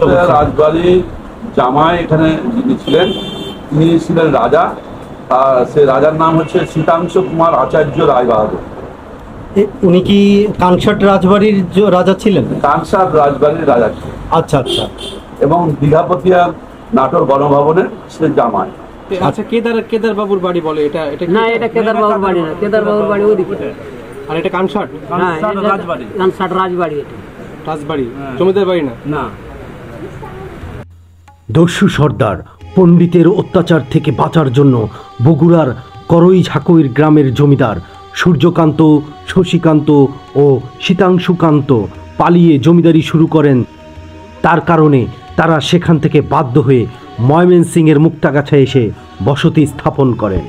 রাজবাড়ি জামাই এখানে যিনি ছিলেন তিনি ছিলেন রাজা, সে রাজার নাম হচ্ছে শীতাংশু কুমার আচার্য রায়বাহাদুর। উনি কি কানসাট রাজবাড়ির রাজা ছিলেন? কানসাট রাজবাড়ির রাজা ছিলেন। আচ্ছা আচ্ছা। এবং দীঘাপতিয়া নাটোর গণভবনের সে জামাই। আচ্ছা, কেদার বাবুর বাড়ি বলে এটা? না, এটা কেদার বাবুর বাড়ি না, কেদার বাবুর বাড়ি ওদিকে। আর এটা কানসাট রাজবাড়ি? কানসাট রাজবাড়ি, এটা রাজবাড়ি, জমিদার বাড়ি না। না। দস্যু সর্দার পণ্ডিতের অত্যাচার থেকে বাঁচার জন্য বগুড়ার করই ঝাঁকুইর গ্রামের জমিদার সূর্যকান্ত, শশীকান্ত ও শীতাংশুকান্ত পালিয়ে জমিদারি শুরু করেন। তার কারণে তারা সেখান থেকে বাধ্য হয়ে ময়মনসিংহের মুক্তাগাছায় এসে বসতি স্থাপন করেন।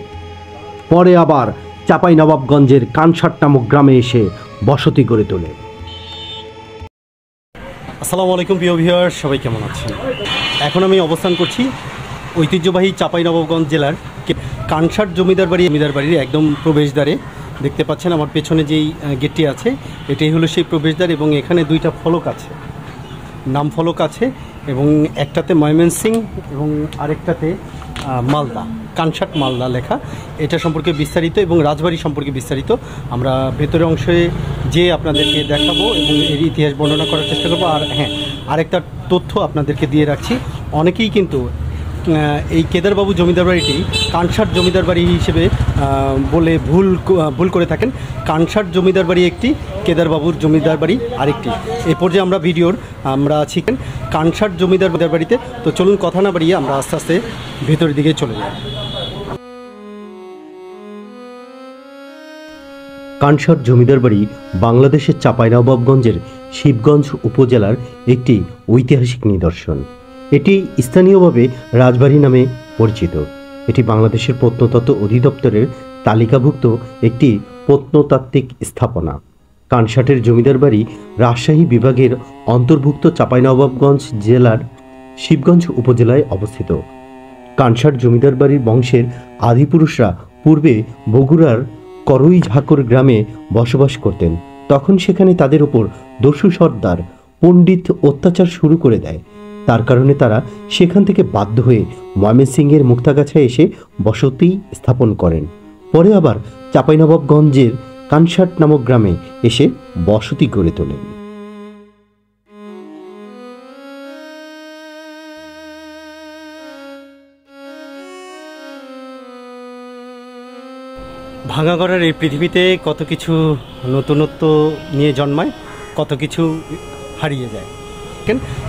পরে আবার চাঁপাইনবাবগঞ্জের কানসাট নামক গ্রামে এসে বসতি গড়ে তোলে। আসসালামু আলাইকুম প্রিয় ভিউয়ার, সবাই কেমন আছেন? এখন আমি অবস্থান করছি ঐতিহ্যবাহী চাঁপাইনবাবগঞ্জ জেলার কানসাট জমিদার বাড়ির একদম প্রবেশদ্বারে। দেখতে পাচ্ছেন আমার পেছনে যেই গেটটি আছে, এটাই হলো সেই প্রবেশদ্বার। এবং এখানে দুইটা ফলক আছে, নাম ফলক আছে, এবং একটাতে ময়মনসিংহ এবং আরেকটাতে মালদা, কানসাট মালদা লেখা। এটা সম্পর্কে বিস্তারিত এবং রাজবাড়ি সম্পর্কে বিস্তারিত আমরা ভেতরের অংশে যে আপনাদেরকে দেখাবো এবং এর ইতিহাস বর্ণনা করার চেষ্টা করবো। আর হ্যাঁ, আরেকটা তথ্য আপনাদেরকে দিয়ে রাখছি, অনেকেই কিন্তু এই কেদারবাবু জমিদার বাড়িটি কানসাট জমিদার বাড়ি হিসেবে বলে ভুল করে থাকেন। কানসাট জমিদার বাড়ি একটি, কেদারবাবুর জমিদার বাড়ি আরেকটি। এ পর্যায়ে আমরা আছি কানসাট জমিদার বাড়িতে। তো চলুন কথা না বাড়িয়ে আমরা আস্তে আস্তে ভেতরের দিকে চলে যাই। কানসাট জমিদার বাড়ি বাংলাদেশের চাঁপাইনবাবগঞ্জের শিবগঞ্জ উপজেলার একটি ঐতিহাসিক নিদর্শন। এটি স্থানীয়ভাবে রাজবাড়ি নামে পরিচিত। এটি বাংলাদেশের প্রত্নতত্ত্ব অধিদপ্তরের তালিকাভুক্ত একটি প্রত্নতাত্ত্বিক স্থাপনা। কানসাটের জমিদার বাড়ি রাজশাহী বিভাগের অন্তর্ভুক্ত চাঁপাইনবাবগঞ্জ জেলার শিবগঞ্জ উপজেলায় অবস্থিত। কানসাট জমিদার বাড়ির বংশের আদিপুরুষরা পূর্বে বগুড়ার করই ঝাঁকুর গ্রামে বসবাস করতেন। তখন সেখানে তাদের উপর দস্যু সর্দার পণ্ডিত অত্যাচার শুরু করে দেয়। তার কারণে তারা সেখান থেকে বাধ্য হয়ে ময়মনসিংহের মুক্তাগাছায় এসে বসতি স্থাপন করেন। পরে আবার চাঁপাইনবাবগঞ্জের কানসাট নামক গ্রামে এসে বসতি গড়ে তোলেন। ভাঙাগড়ার এই পৃথিবীতে কত কিছু নতুনত্ব নিয়ে জন্মায়, কত কিছু হারিয়ে যায়।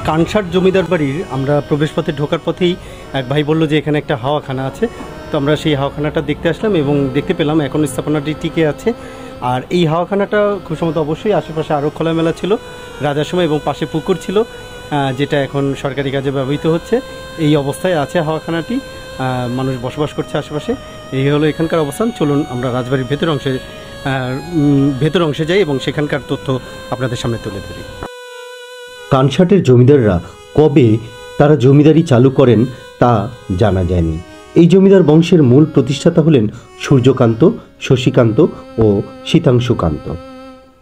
কানসাট জমিদার বাড়ির আমরা প্রবেশপথে ঢোকার পথেই এক ভাই বলল যে এখানে একটা হাওয়াখানা আছে। তো আমরা সেই হাওয়াখানাটা দেখতে আসলাম এবং দেখতে পেলাম এখন স্থাপনাটি টিকে আছে। আর এই হাওয়াখানাটা খুব সম্ভবত অবশ্যই আশেপাশে আরও খোলামেলা ছিল রাজার সময়, এবং পাশে পুকুর ছিল যেটা এখন সরকারি কাজে ব্যবহৃত হচ্ছে। এই অবস্থায় আছে হাওয়াখানাটি, মানুষ বসবাস করছে আশেপাশে। এই হলো এখানকার অবস্থান। চলুন আমরা রাজবাড়ির ভেতর অংশে যাই এবং সেখানকার তথ্য আপনাদের সামনে তুলে ধরি। কানসাটের জমিদাররা কবে তারা জমিদারি চালু করেন তা জানা যায়নি। এই জমিদার বংশের মূল প্রতিষ্ঠাতা হলেন সূর্যকান্ত, শশীকান্ত ও শীতাংশুকান্ত।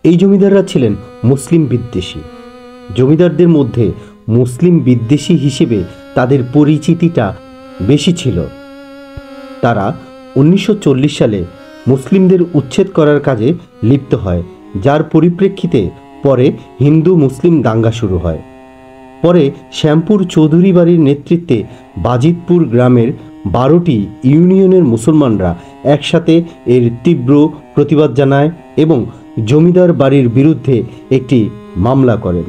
এই জমিদাররা ছিলেন মুসলিম বিদ্বেষী। জমিদারদের মধ্যে মুসলিম বিদ্বেষী হিসেবে তাদের পরিচিতিটা বেশি ছিল। তারা 1940 সালে মুসলিমদের উচ্ছেদ করার কাজে লিপ্ত হয়, যার পরিপ্রেক্ষিতে পরে হিন্দু মুসলিম দাঙ্গা শুরু হয়। পরে শ্যামপুর চৌধুরী বাড়ির নেতৃত্বে বাজিতপুর গ্রামের 12টি ইউনিয়নের মুসলমানরা একসাথে এর তীব্র প্রতিবাদ জানায় এবং জমিদার বাড়ির বিরুদ্ধে একটি মামলা করেন।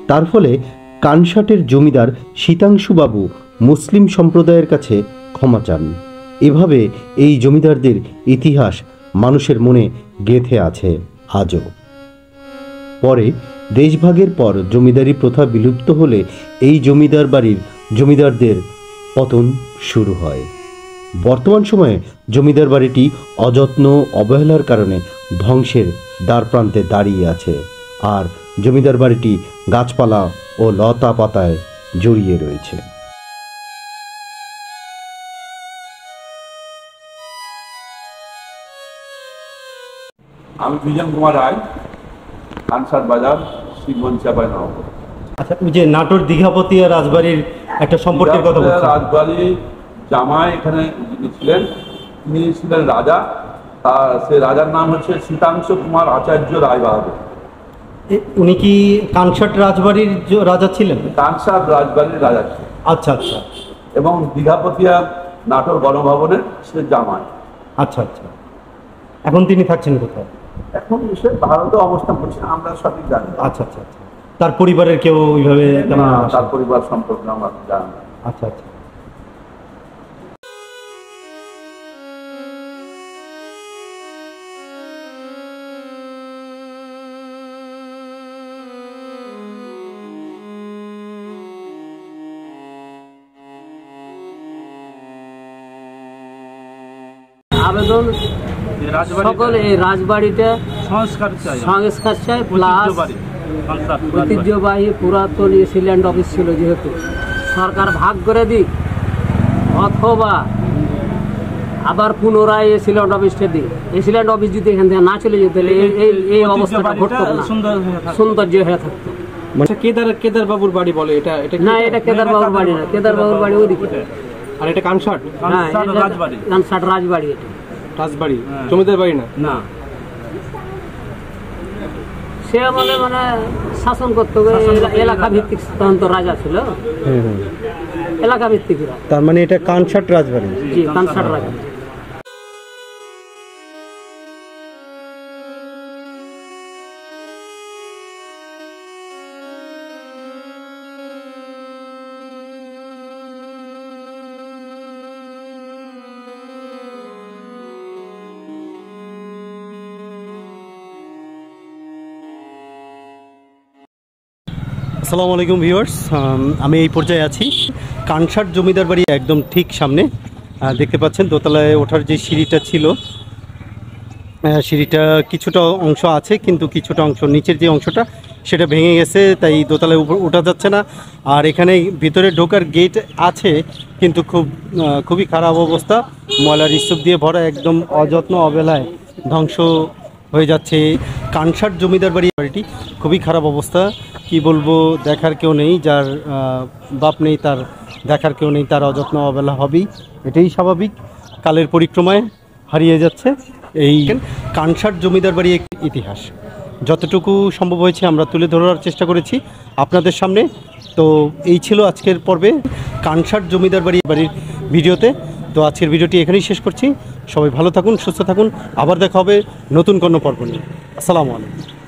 তার ফলে কানসাটের জমিদার শীতাংশুবাবু মুসলিম সম্প্রদায়ের কাছে ক্ষমা চান। এভাবে এই জমিদারদের ইতিহাস মানুষের মনে গেঁথে আছে আজও। পরে দেশভাগের পর জমিদারি প্রথা বিলুপ্ত হলে এই জমিদার বাড়ির জমিদারদের পতন শুরু হয়। বর্তমান সময়ে জমিদার বাড়িটি অযত্ন অবহেলার কারণে ধ্বংসের দ্বারপ্রান্তে দাঁড়িয়ে আছে। আর জমিদার বাড়িটি গাছপালা ও লতা পাতায় জড়িয়ে রয়েছে। আমি বিজন কুমার রায়, কানসাট বাজার, শিবগঞ্জ, চাঁপাইনবাবগঞ্জ। আচ্ছা, ওই যে নাটোর দীঘাপতিয়া রাজবাড়ির একটা সম্পর্কের কথা বলছেন। রাজবাড়ি জামাই এখানে যিনি ছিলেন তিনি ছিলেন রাজা। সে রাজার নাম হচ্ছে শীতাংশু কুমার আচার্য রায়বাহাদুর। উনি কি কানসাট রাজবাড়ির রাজা ছিলেন? কানসাট রাজবাড়ির রাজা ছিলেন। আচ্ছা আচ্ছা। এবং দীঘাপতিয়া নাটোর গণভবনের সে জামাই। আচ্ছা আচ্ছা। এখন তিনি থাকছেন কোথায়? এখন সে ভারতে অবস্থান করছে, আমরা সঠিক জানি না। আচ্ছা আচ্ছা আচ্ছা। তার পরিবারের কেউ ওইভাবে না, তার পরিবার সম্পর্কে আমরা জানি না। আচ্ছা আচ্ছা। আবেদন সকল এই রাজবাড়িটা সংস্কার চাই, প্লাস ঐতিহ্যবাহী পুরাতন এসিল্যান্ড অফিস ছিল, যেহেতু সরকার ভাগ করে দিক, অথবা আবার পুনরায় এসিল্যান্ড অফিসটা দিক। এসিল্যান্ড অফিস যদি এখান থেকে না চলে যেত তাহলে এই অবস্থাটা ঘটতো না, সৌন্দর্য হয়ে থাকতো। আচ্ছা, কেদার বাবুর বাড়ি বলে এটা না, এটা কেদার বাবুর বাড়ি না, কেদার বাবুর বাড়ি ওইদিকে। আর এটা কানসাট কানসাট রাজবাড়ি, এটা রাজবাড়ি, জমিদার বাড়ি না। না, সে আমলে মানে শাসন করতে এলাকা ভিত্তিক, তখন তো রাজা ছিল, এলাকা ভিত্তিক। তার মানে এটা কানসাট রাজবাড়ি? জি, কানসাট রাজা। আসসালামু আলাইকুম ভিউয়ার্স, আমি এই পর্যায়ে আছি কানসাট জমিদার বাড়ি একদম ঠিক সামনে। দেখতে পাচ্ছেন দোতলায় ওঠার যে সিঁড়িটা ছিল, সিঁড়িটা কিছুটা অংশ আছে, কিন্তু কিছুটা অংশ নিচের যে অংশটা সেটা ভেঙে গেছে, তাই দোতলায় ওঠা যাচ্ছে না। আর এখানে ভিতরে ঢোকার গেট আছে, কিন্তু খুবই খারাপ অবস্থা, ময়লার স্তূপ দিয়ে ভরা, একদম অযত্ন অবহেলায় ধ্বংস হয়ে যাচ্ছে কানসাট জমিদার বাড়িটি। খুবই খারাপ অবস্থা, কি বলবো, দেখার কেউ নেই, যার বাপ নেই তার দেখার কেউ নেই, তার অযত্ন অবহেলা হবেই, এটাই স্বাভাবিক। কালের পরিক্রমায় হারিয়ে যাচ্ছে এই কানসাট জমিদার বাড়ি ইতিহাস। যতটুকু সম্ভব হয়েছে আমরা তুলে ধরার চেষ্টা করেছি আপনাদের সামনে। তো এই ছিল আজকের পর্বে কানসাট জমিদার বাড়ির ভিডিওতে। তো আজকের ভিডিওটি এখানেই শেষ করছি। সবাই ভালো থাকুন, সুস্থ থাকুন, আবার দেখা হবে নতুন কোনো পর্ব নিয়ে। আসসালামু আলাইকুম।